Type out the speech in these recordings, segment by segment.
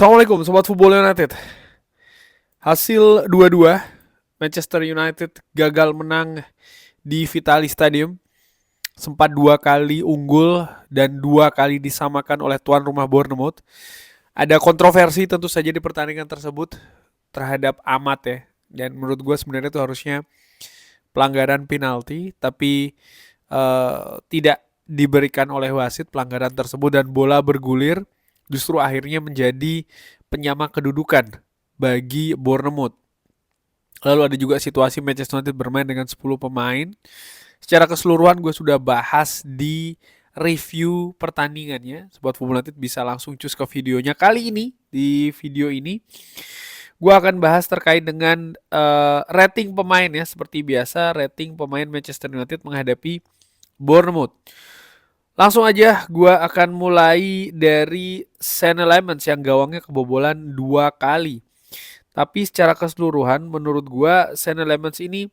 Assalamualaikum Sobat Football United. Hasil 2-2, Manchester United gagal menang di Vitali Stadium. Sempat 2 kali unggul dan 2 kali disamakan oleh tuan rumah Bournemouth. Ada kontroversi tentu saja di pertandingan tersebut terhadap Amat ya. Dan menurut gue sebenarnya itu harusnya pelanggaran penalti, tapi tidak diberikan oleh wasit pelanggaran tersebut dan bola bergulir justru akhirnya menjadi penyama kedudukan bagi Bournemouth. Lalu ada juga situasi Manchester United bermain dengan 10 pemain. Secara keseluruhan gue sudah bahas di review pertandingannya. Sobat Football United bisa langsung cus ke videonya. Kali ini, di video ini, gue akan bahas terkait dengan rating pemain ya. Seperti biasa, rating pemain Manchester United menghadapi Bournemouth. Langsung aja gue akan mulai dari Sean Lemans yang gawangnya kebobolan 2 kali. Tapi secara keseluruhan menurut gue Sean Lemans ini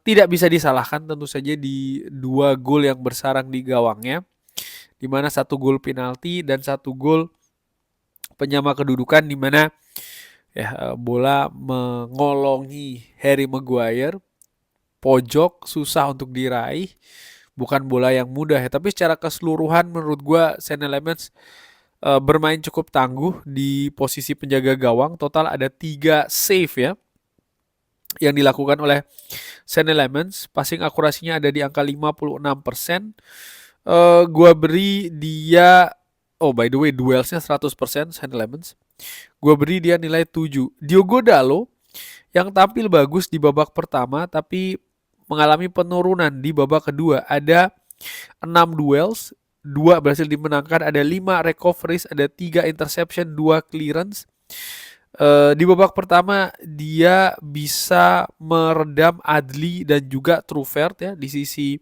tidak bisa disalahkan tentu saja di 2 gol yang bersarang di gawangnya. Dimana 1 gol penalti dan 1 gol penyama kedudukan dimana ya bola mengolongi Harry Maguire. Pojok susah untuk diraih. Bukan bola yang mudah ya, tapi secara keseluruhan menurut gue Sean Lemans bermain cukup tangguh di posisi penjaga gawang. Total ada 3 save ya yang dilakukan oleh Sean Lemans. Passing akurasinya ada di angka 56%. Gua beri dia, oh by the way duelsnya 100% Sean Lemans. Gua beri dia nilai 7. Diogo Dalot yang tampil bagus di babak pertama tapi mengalami penurunan di babak kedua. Ada 6 duels, 2 berhasil dimenangkan, ada 5 recoveries, ada 3 interception, 2 clearance. Di babak pertama dia bisa meredam Adli dan juga Truffert ya di sisi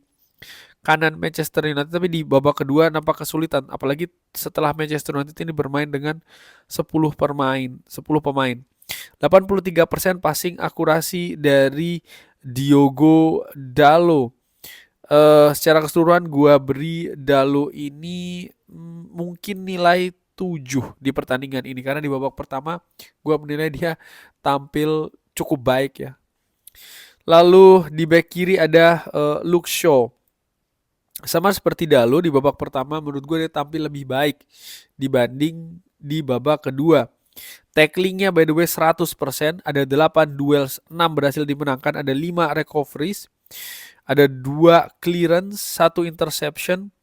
kanan Manchester United, tapi di babak kedua nampak kesulitan, apalagi setelah Manchester United ini bermain dengan 10 pemain. 83% passing akurasi dari Diogo Dalot. Secara keseluruhan gua beri Dalot ini mungkin nilai 7 di pertandingan ini karena di babak pertama gua menilai dia tampil cukup baik ya. Lalu di back kiri ada Luke Shaw. Sama seperti Dalot di babak pertama menurut gue dia tampil lebih baik dibanding di babak kedua. Tacklingnya by the way 100%, ada 8 duels, 6 berhasil dimenangkan, ada 5 recoveries, ada 2 clearance, 1 interception,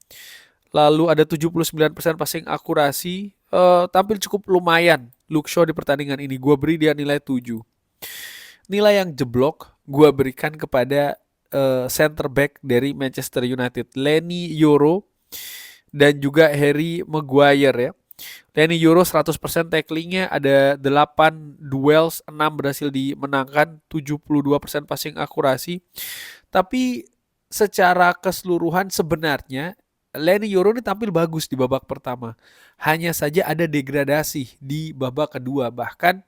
lalu ada 79% passing akurasi. Tampil cukup lumayan Luke Shaw di pertandingan ini. Gue beri dia nilai 7. Nilai yang jeblok gue berikan kepada center back dari Manchester United, Leny Yoro dan juga Harry Maguire ya. Leny Yoro 100% tacklingnya, ada 8 duels, 6 berhasil dimenangkan, 72% passing akurasi. Tapi secara keseluruhan sebenarnya Leny Yoro ini tampil bagus di babak pertama. Hanya saja ada degradasi di babak kedua. Bahkan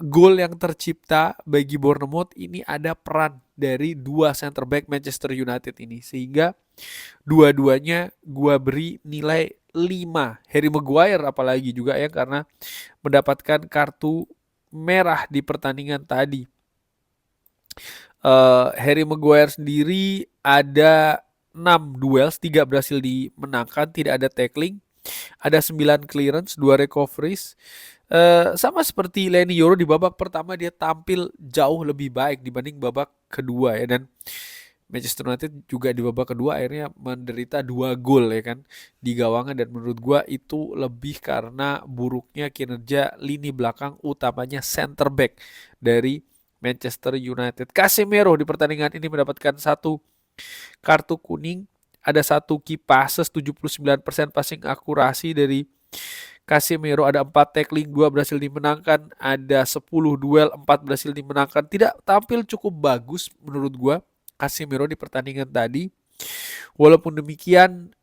gol yang tercipta bagi Bournemouth ini ada peran dari 2 center back Manchester United ini. Sehingga dua-duanya gua beri nilai 5. Harry Maguire apalagi juga ya karena mendapatkan kartu merah di pertandingan tadi. Harry Maguire sendiri ada 6 duels, 3 berhasil dimenangkan, tidak ada tackling, ada 9 clearance, 2 recoveries. Sama seperti Leny Yoro di babak pertama dia tampil jauh lebih baik dibanding babak kedua ya, dan Manchester United juga di babak kedua akhirnya menderita 2 gol ya kan di gawangnya, dan menurut gua itu lebih karena buruknya kinerja lini belakang utamanya center back dari Manchester United. Casemiro di pertandingan ini mendapatkan 1 kartu kuning, ada 1 key passes, 79% passing akurasi dari Casemiro, ada 4 tackling, 2 berhasil dimenangkan, ada 10 duel, 4 berhasil dimenangkan. Tidak tampil cukup bagus menurut gua Casemiro di pertandingan tadi. Walaupun demikian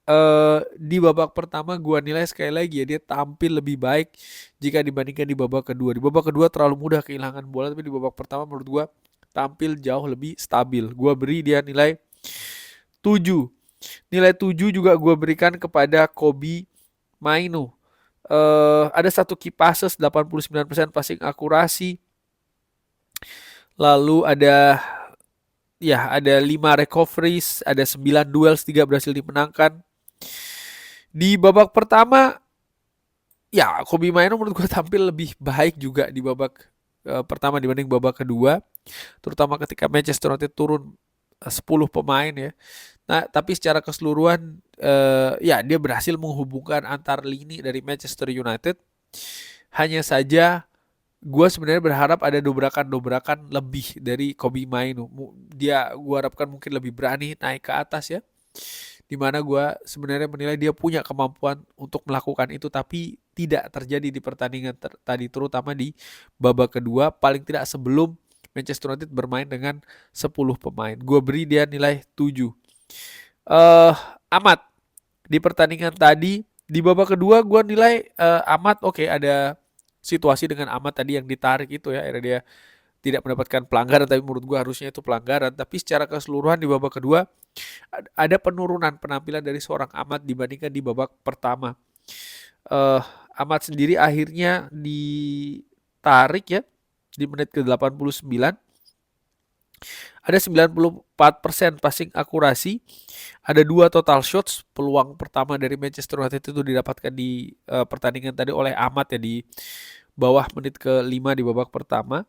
di babak pertama gua nilai sekali lagi ya dia tampil lebih baik jika dibandingkan di babak kedua. Di babak kedua terlalu mudah kehilangan bola, tapi di babak pertama menurut gua tampil jauh lebih stabil. Gua beri dia nilai 7. Nilai 7 juga gua berikan kepada Kobbie Mainoo. Ada satu key passes, 89% passing akurasi. Lalu ada 5 recoveries, ada 9 duels, 3 berhasil dimenangkan. Di babak pertama, ya Kobe Maino menurut gue tampil lebih baik juga di babak pertama dibanding babak kedua, terutama ketika Manchester United turun 10 pemain ya. Nah, tapi secara keseluruhan ya dia berhasil menghubungkan antar lini dari Manchester United. Hanya saja gue sebenarnya berharap ada dobrakan-dobrakan lebih dari Kobe Mainu. Gue harapkan mungkin lebih berani naik ke atas ya. Dimana gue sebenarnya menilai dia punya kemampuan untuk melakukan itu, tapi tidak terjadi di pertandingan tadi, terutama di babak kedua, paling tidak sebelum Manchester United bermain dengan 10 pemain. Gue beri dia nilai 7. Amat di pertandingan tadi di babak kedua gue nilai Amat oke, ada situasi dengan Amat tadi yang ditarik itu ya, akhirnya dia tidak mendapatkan pelanggaran, tapi menurut gue harusnya itu pelanggaran. Tapi secara keseluruhan di babak kedua ada penurunan penampilan dari seorang Amat dibandingkan di babak pertama. Amat sendiri akhirnya ditarik ya di menit ke-89. Ada 94% passing akurasi, ada 2 total shots. Peluang pertama dari Manchester United itu didapatkan di pertandingan tadi oleh Amat ya, di bawah menit ke-5 di babak pertama.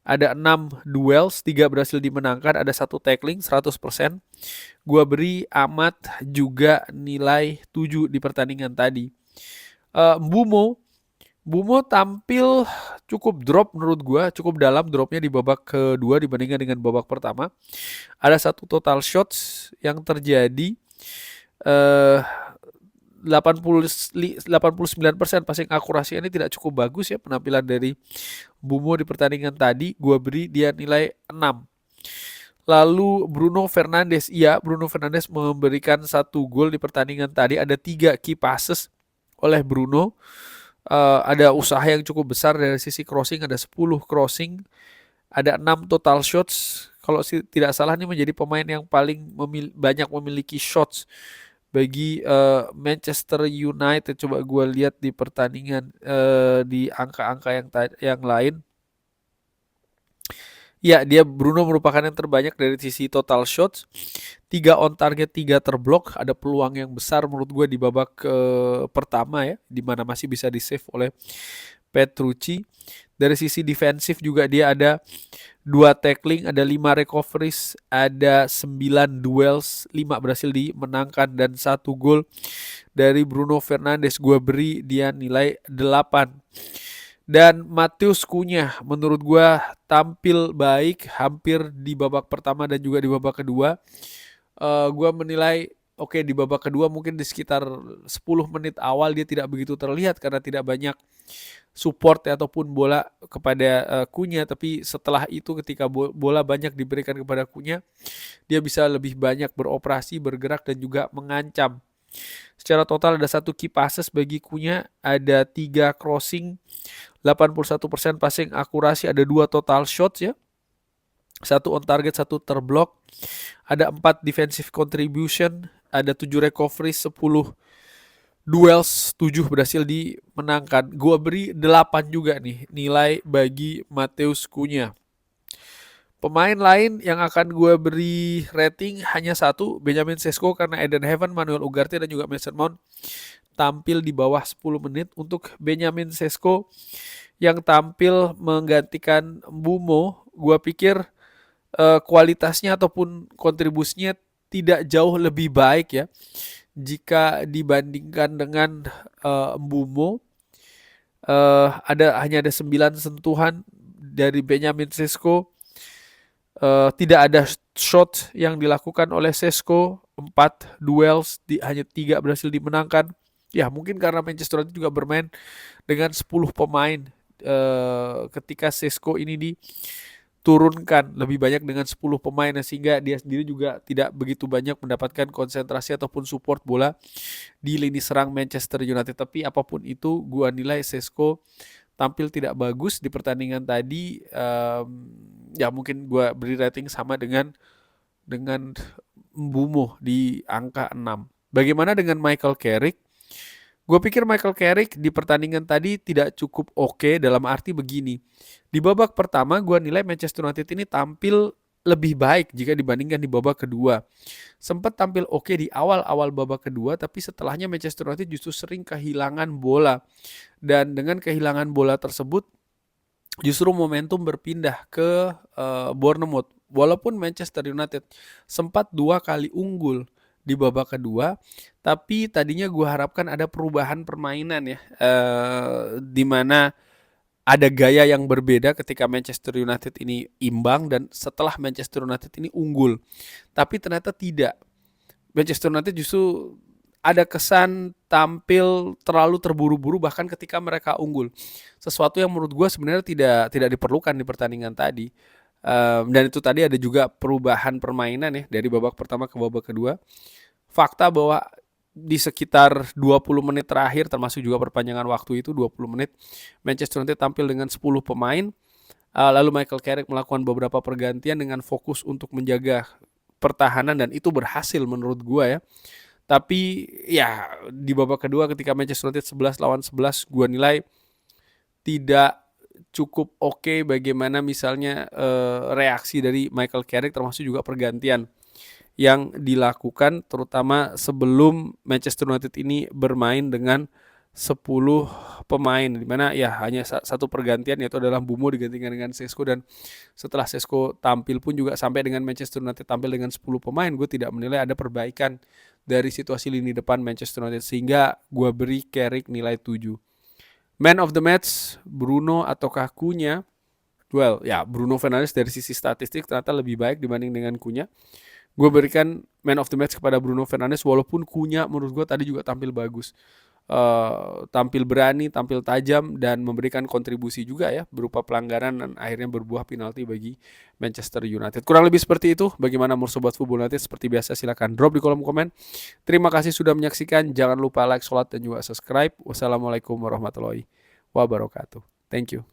Ada 6 duels, 3 berhasil dimenangkan, ada 1 tackling, 100%. Gua beri Amat juga nilai 7 di pertandingan tadi. Bumo tampil cukup drop menurut gue, cukup dalam dropnya di babak kedua dibandingkan dengan babak pertama. Ada 1 total shots yang terjadi, 89% passing akurasi. Ini tidak cukup bagus ya penampilan dari Bumo di pertandingan tadi. Gue beri dia nilai 6. Lalu Bruno Fernandes, Bruno Fernandes memberikan 1 gol di pertandingan tadi. Ada 3 key passes oleh Bruno. Ada usaha yang cukup besar dari sisi crossing, ada 10 crossing, ada 6 total shots. Kalau tidak salah ini menjadi pemain yang paling banyak memiliki shots bagi Manchester United. Coba gue lihat di pertandingan di angka-angka yang lain. Ya, Bruno merupakan yang terbanyak dari sisi total shots. 3 on target, 3 terblok. Ada peluang yang besar menurut gue di babak pertama ya, dimana masih bisa di save oleh Petrucci. Dari sisi defensif juga dia ada 2 tackling, ada 5 recoveries, ada 9 duels, 5 berhasil dimenangkan, dan 1 gol dari Bruno Fernandes. Gue beri dia nilai 8. Dan Matheus Cunha menurut gue tampil baik hampir di babak pertama dan juga di babak kedua. Gue menilai oke, di babak kedua mungkin di sekitar 10 menit awal dia tidak begitu terlihat karena tidak banyak support ataupun bola kepada Cunha. Tapi setelah itu ketika bola banyak diberikan kepada Cunha, dia bisa lebih banyak beroperasi, bergerak, dan juga mengancam. Secara total ada 1 key passes bagi Cunha, ada 3 crossing, 81% passing akurasi, ada 2 total shots ya, 1 on target, 1 terblok, ada 4 defensive contribution, ada 7 recovery, 10 duels, 7 berhasil dimenangkan. Gua beri 8 juga nih nilai bagi Matheus Cunha. Pemain lain yang akan gue beri rating hanya 1, Benjamin Sesko, karena Eden Heaven, Manuel Ugarte, dan juga Mason Mount tampil di bawah 10 menit. Untuk Benjamin Sesko yang tampil menggantikan Bumo, gue pikir kualitasnya ataupun kontribusinya tidak jauh lebih baik ya jika dibandingkan dengan Bumo. Hanya ada 9 sentuhan dari Benjamin Sesko. Tidak ada shot yang dilakukan oleh Sesko. 4 duels, hanya 3 berhasil dimenangkan. Ya mungkin karena Manchester United juga bermain dengan 10 pemain. Ketika Sesko ini diturunkan lebih banyak dengan 10 pemain, sehingga dia sendiri juga tidak begitu banyak mendapatkan konsentrasi ataupun support bola di lini serang Manchester United. Tapi apapun itu, gua nilai Sesko tampil tidak bagus di pertandingan tadi. Ya mungkin gua beri rating sama dengan Mbumo di angka 6. Bagaimana dengan Michael Carrick? Gue pikir Michael Carrick di pertandingan tadi tidak cukup oke, dalam arti begini. Di babak pertama gue nilai Manchester United ini tampil lebih baik jika dibandingkan di babak kedua. Sempat tampil oke di awal-awal babak kedua, tapi setelahnya Manchester United justru sering kehilangan bola. Dan dengan kehilangan bola tersebut, justru momentum berpindah ke Bournemouth. Walaupun Manchester United sempat 2 kali unggul di babak kedua, tapi tadinya gue harapkan ada perubahan permainan ya, di mana ada gaya yang berbeda ketika Manchester United ini imbang dan setelah Manchester United ini unggul. Tapi ternyata tidak. Manchester United justru ada kesan tampil terlalu terburu-buru bahkan ketika mereka unggul. Sesuatu yang menurut gue sebenarnya tidak diperlukan di pertandingan tadi. Dan itu tadi ada juga perubahan permainan ya dari babak pertama ke babak kedua. Fakta bahwa di sekitar 20 menit terakhir, termasuk juga perpanjangan waktu itu 20 menit, Manchester United tampil dengan 10 pemain. Lalu Michael Carrick melakukan beberapa pergantian dengan fokus untuk menjaga pertahanan dan itu berhasil menurut gue ya. Tapi ya di babak kedua ketika Manchester United 11 lawan 11, gue nilai tidak cukup oke bagaimana misalnya reaksi dari Michael Carrick, termasuk juga pergantian yang dilakukan terutama sebelum Manchester United ini bermain dengan 10 pemain, di mana ya hanya satu pergantian, yaitu adalah Mbeumo digantikan dengan Šeško, dan setelah Šeško tampil pun juga sampai dengan Manchester United tampil dengan 10 pemain, gue tidak menilai ada perbaikan dari situasi lini depan Manchester United, sehingga gue beri Carrick nilai 7. Man of the match, Bruno ataukah Cunha? Well, ya Bruno Fernandes dari sisi statistik ternyata lebih baik dibanding dengan Cunha. Gue berikan man of the match kepada Bruno Fernandes, walaupun Cunha menurut gue tadi juga tampil bagus. Tampil berani, tampil tajam, dan memberikan kontribusi juga ya berupa pelanggaran dan akhirnya berbuah penalti bagi Manchester United. Kurang lebih seperti itu. Bagaimana menurut Sobat Football United? Seperti biasa silakan drop di kolom komen. Terima kasih sudah menyaksikan. Jangan lupa like, sholat, dan juga subscribe. Wassalamualaikum warahmatullahi wabarakatuh. Thank you.